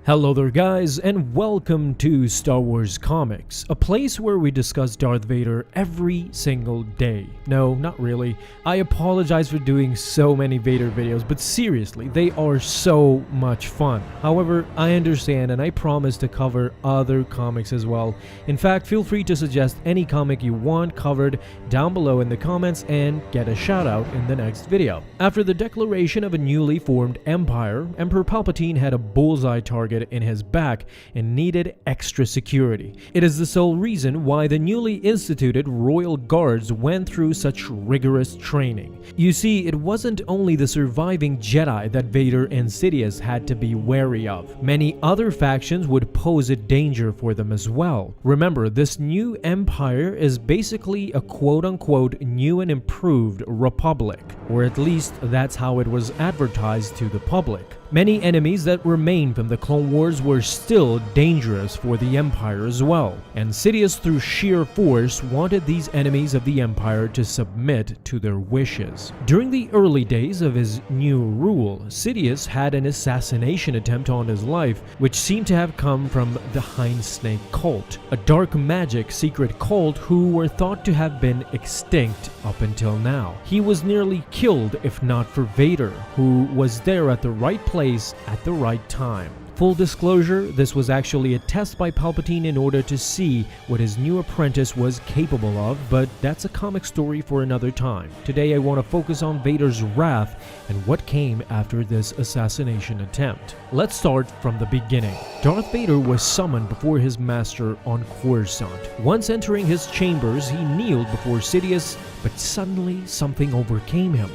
Hello there guys, and welcome to Star Wars Comics, a place where we discuss Darth Vader every single day. No, not really. I apologize for doing so many Vader videos, but seriously, they are so much fun. However, I understand and I promise to cover other comics as well. In fact, feel free to suggest any comic you want covered down below in the comments and get a shout out in the next video. After the declaration of a newly formed empire, Emperor Palpatine had a bullseye target in his back and needed extra security. It is the sole reason why the newly instituted royal guards went through such rigorous training. You see, it wasn't only the surviving Jedi that Vader and Sidious had to be wary of. Many other factions would pose a danger for them as well. Remember, this new empire is basically a quote-unquote new and improved republic, or at least that's how it was advertised to the public. Many enemies that remained from the Clone Wars were still dangerous for the Empire as well, and Sidious through sheer force wanted these enemies of the Empire to submit to their wishes. During the early days of his new rule, Sidious had an assassination attempt on his life, which seemed to have come from the Hind Snake cult, a dark magic secret cult who were thought to have been extinct up until now. He was nearly killed if not for Vader, who was there at the right place at the right time. Full disclosure, this was actually a test by Palpatine in order to see what his new apprentice was capable of, but that's a comic story for another time. Today I want to focus on Vader's wrath and what came after this assassination attempt. Let's start from the beginning. Darth Vader was summoned before his master on Coruscant. Once entering his chambers, he kneeled before Sidious, but suddenly something overcame him.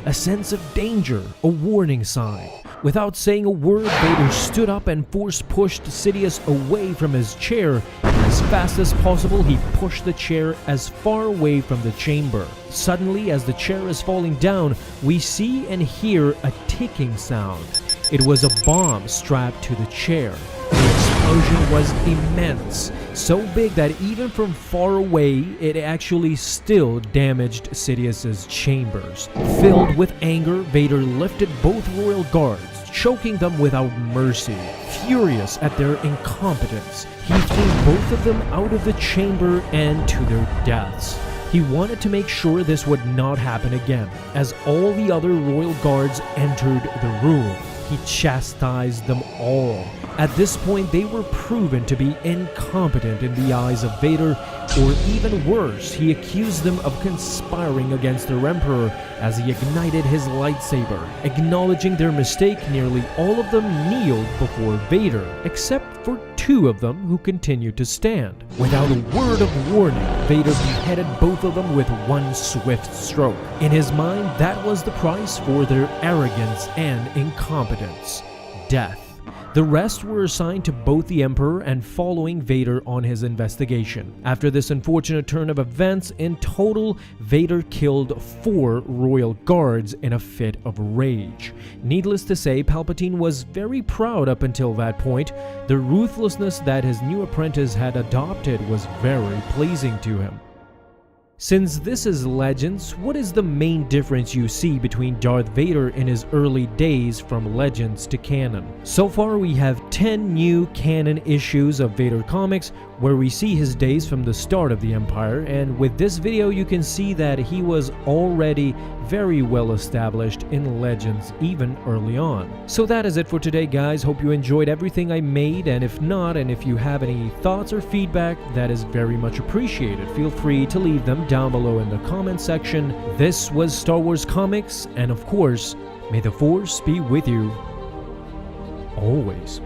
A sense of danger, a warning sign. Without saying a word, Vader stood up and force-pushed Sidious away from his chair, and as fast as possible he pushed the chair as far away from the chamber. Suddenly, as the chair is falling down, we see and hear a ticking sound. It was a bomb strapped to the chair. The explosion was immense, so big that even from far away, it actually still damaged Sidious's chambers. Filled with anger, Vader lifted both royal guards, choking them without mercy. Furious at their incompetence, he threw both of them out of the chamber and to their deaths. He wanted to make sure this would not happen again. As all the other royal guards entered the room, he chastised them all. At this point, they were proven to be incompetent in the eyes of Vader, or even worse, he accused them of conspiring against their Emperor as he ignited his lightsaber. Acknowledging their mistake, nearly all of them kneeled before Vader, except for two of them who continued to stand. Without a word of warning, Vader beheaded both of them with one swift stroke. In his mind, that was the price for their arrogance and incompetence: death. The rest were assigned to both the Emperor and following Vader on his investigation. After this unfortunate turn of events, in total, Vader killed 4 royal guards in a fit of rage. Needless to say, Palpatine was very proud up until that point. The ruthlessness that his new apprentice had adopted was very pleasing to him. Since this is Legends, what is the main difference you see between Darth Vader in his early days from Legends to canon? So far we have 10 new canon issues of Vader comics where we see his days from the start of the Empire, and with this video you can see that he was already very well established in Legends even early on. So that is it for today guys, hope you enjoyed everything I made, and if not, and if you have any thoughts or feedback, that is very much appreciated. Feel free to leave them down below in the comment section. This was Star Wars Comics, and of course, may the Force be with you always.